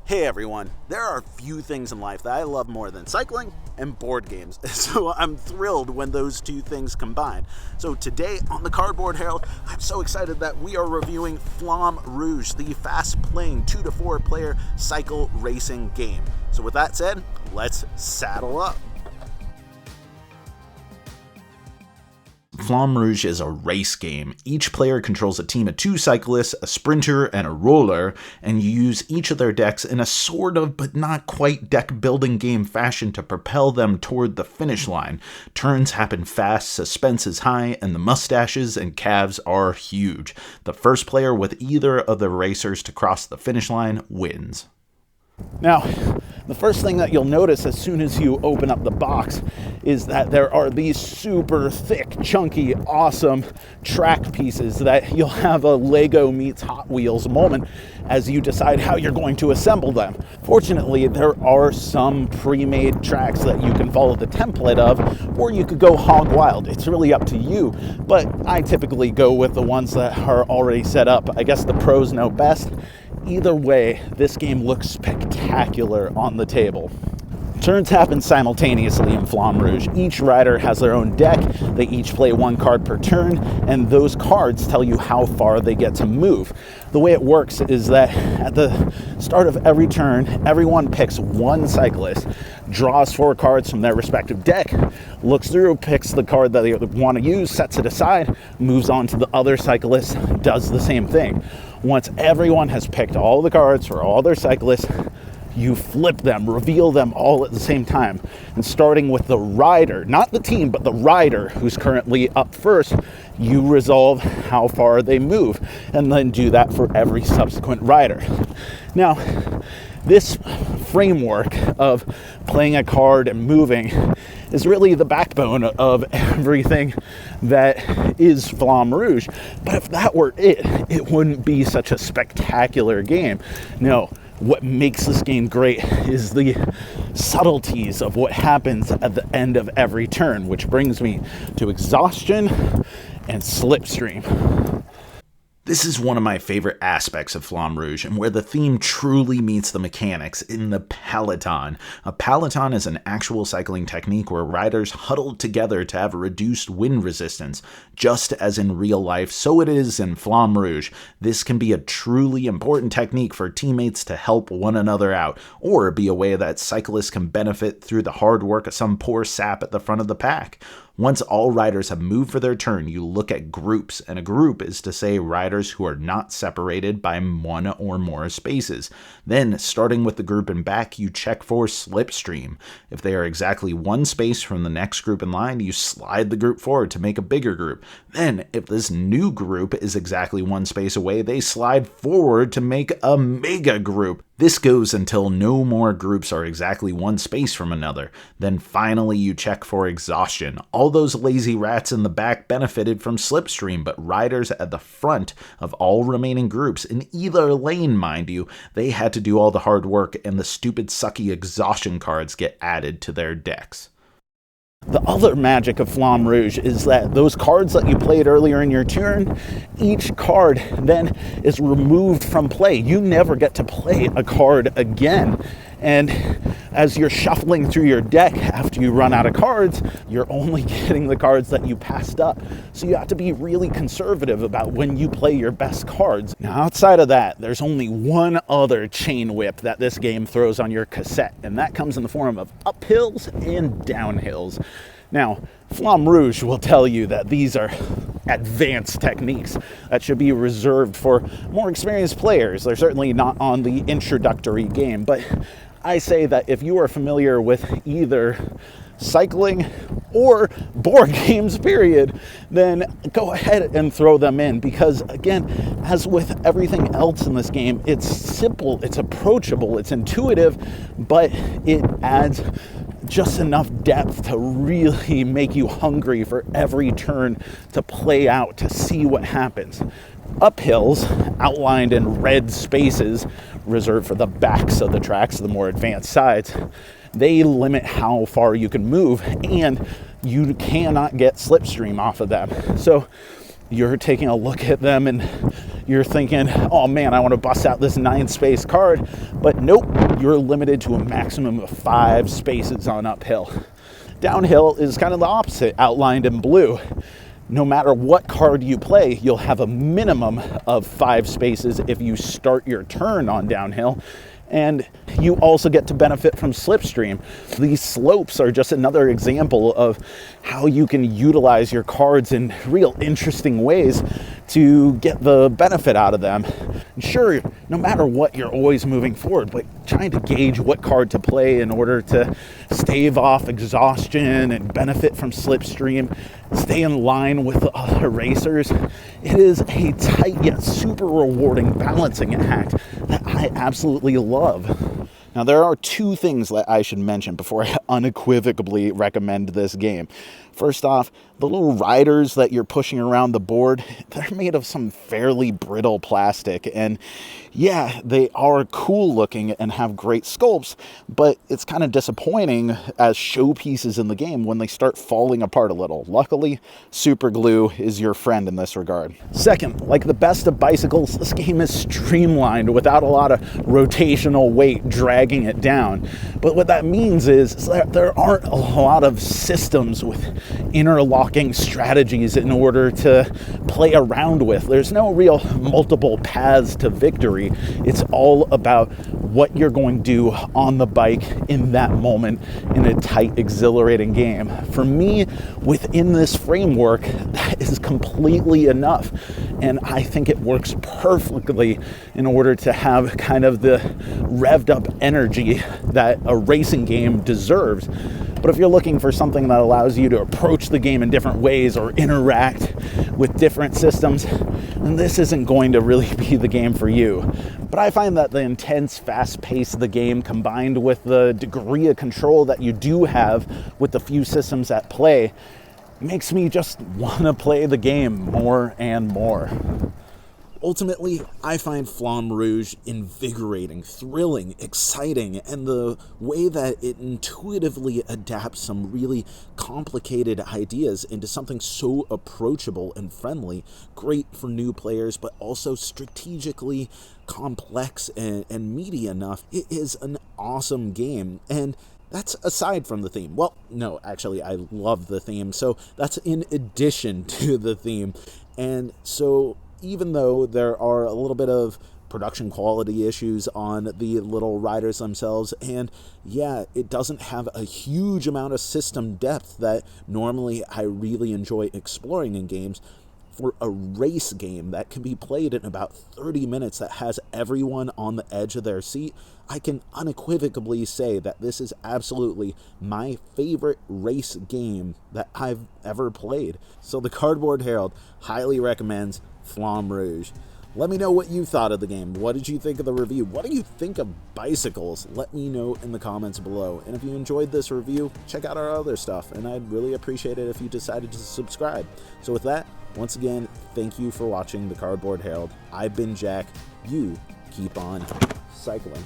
Hey everyone, there are few things in life that I love more than cycling and board games, so I'm thrilled when those two things combine. So today on the Cardboard Herald, I'm so excited that we are reviewing Flamme Rouge, the fast-playing 2 to 4 player cycle racing game. So with that said, let's saddle up. Flamme Rouge is a race game. Each player controls a team of 2 cyclists, a sprinter, and a roller, and you use each of their decks in a sort of but not quite deck-building game fashion to propel them toward the finish line. Turns happen fast, suspense is high, and the mustaches and calves are huge. The first player with either of the racers to cross the finish line wins. Now, the first thing that you'll notice as soon as you open up the box is that there are these super thick, chunky, awesome track pieces that you'll have a Lego meets Hot Wheels moment as you decide how you're going to assemble them. Fortunately, there are some pre-made tracks that you can follow the template of, or you could go hog wild. It's really up to you, but I typically go with the ones that are already set up. I guess the pros know best. Either way, this game looks spectacular on the table. Turns happen simultaneously in Flamme Rouge. Each rider has their own deck, they each play 1 card per turn, and those cards tell you how far they get to move. The way it works is that at the start of every turn, everyone picks 1 cyclist, draws 4 cards from their respective deck, looks through, picks the card that they want to use, sets it aside, moves on to the other cyclist, does the same thing. Once everyone has picked all the cards for all their cyclists, you flip them, reveal them all at the same time. And starting with the rider, not the team, but the rider who's currently up first, you resolve how far they move, and then do that for every subsequent rider. Now, this framework of playing a card and moving is really the backbone of everything that is Flamme Rouge. But if that were it, it wouldn't be such a spectacular game. No, what makes this game great is the subtleties of what happens at the end of every turn, which brings me to exhaustion and Slipstream. This is one of my favorite aspects of Flamme Rouge, and where the theme truly meets the mechanics in the peloton. A peloton is an actual cycling technique where riders huddle together to have reduced wind resistance. Just as in real life, so it is in Flamme Rouge. This can be a truly important technique for teammates to help one another out, or be a way that cyclists can benefit through the hard work of some poor sap at the front of the pack. Once all riders have moved for their turn, you look at groups, and a group is to say riders who are not separated by 1 or more spaces. Then, starting with the group in back, you check for Slipstream. If they are exactly 1 space from the next group in line, you slide the group forward to make a bigger group. Then, if this new group is exactly 1 space away, they slide forward to make a mega group. This goes until no more groups are exactly 1 space from another. Then finally you check for exhaustion. All those lazy rats in the back benefited from Slipstream, but riders at the front of all remaining groups, in either lane mind you, they had to do all the hard work, and the stupid sucky exhaustion cards get added to their decks. The other magic of Flamme Rouge is that those cards that you played earlier in your turn, each card then is removed from play. You never get to play a card again. And as you're shuffling through your deck after you run out of cards, you're only getting the cards that you passed up. So you have to be really conservative about when you play your best cards. Now, outside of that, there's only one other chain whip that this game throws on your cassette, and that comes in the form of uphills and downhills. Now, Flamme Rouge will tell you that these are advanced techniques that should be reserved for more experienced players. They're certainly not on the introductory game, but I say that if you are familiar with either cycling or board games, period, then go ahead and throw them in, because again, as with everything else in this game, it's simple, it's approachable, it's intuitive, but it adds just enough depth to really make you hungry for every turn to play out, to see what happens. Uphills, outlined in red spaces, reserved for the backs of the tracks, the more advanced sides, they limit how far you can move, and you cannot get Slipstream off of them. So you're taking a look at them and you're thinking, oh man, I want to bust out this 9-space card. But nope, you're limited to a maximum of 5 spaces on uphill. Downhill is kind of the opposite, outlined in blue. No matter what card you play, you'll have a minimum of 5 spaces if you start your turn on downhill. And you also get to benefit from Slipstream. These slopes are just another example of how you can utilize your cards in real interesting ways to get the benefit out of them. And sure, no matter what, you're always moving forward, but trying to gauge what card to play in order to stave off exhaustion and benefit from Slipstream, stay in line with the other racers, it is a tight yet super rewarding balancing act that I absolutely love. Now, there are 2 things that I should mention before I unequivocally recommend this game. First off, the little riders that you're pushing around the board, they're made of some fairly brittle plastic. And yeah, they are cool looking and have great sculpts, but it's kind of disappointing as showpieces in the game when they start falling apart a little. Luckily, super glue is your friend in this regard. Second, like the best of bicycles, this game is streamlined without a lot of rotational weight dragging it down. But what that means is that there aren't a lot of systems with interlocking strategies in order to play around with. There's no real multiple paths to victory. It's all about what you're going to do on the bike in that moment in a tight, exhilarating game. For me, within this framework, that is completely enough. And I think it works perfectly in order to have kind of the revved up energy that a racing game deserves. But if you're looking for something that allows you to approach the game in different ways or interact with different systems, then this isn't going to really be the game for you. But I find that the intense, fast pace of the game combined with the degree of control that you do have with the few systems at play makes me just want to play the game more and more. Ultimately, I find Flamme Rouge invigorating, thrilling, exciting, and the way that it intuitively adapts some really complicated ideas into something so approachable and friendly, great for new players, but also strategically complex and meaty enough. It is an awesome game, and that's aside from the theme. Well, no, actually, I love the theme, so that's in addition to the theme. And so even though there are a little bit of production quality issues on the little riders themselves, and yeah, it doesn't have a huge amount of system depth that normally I really enjoy exploring in games, for a race game that can be played in about 30 minutes that has everyone on the edge of their seat, I can unequivocally say that this is absolutely my favorite race game that I've ever played. So the Cardboard Herald highly recommends Flamme Rouge. Let me know what you thought of the game. What did you think of the review? What do you think of bicycles? Let me know in the comments below. And if you enjoyed this review, check out our other stuff. And I'd really appreciate it if you decided to subscribe. So with that, once again, thank you for watching the Cardboard Herald. I've been Jack. You keep on cycling.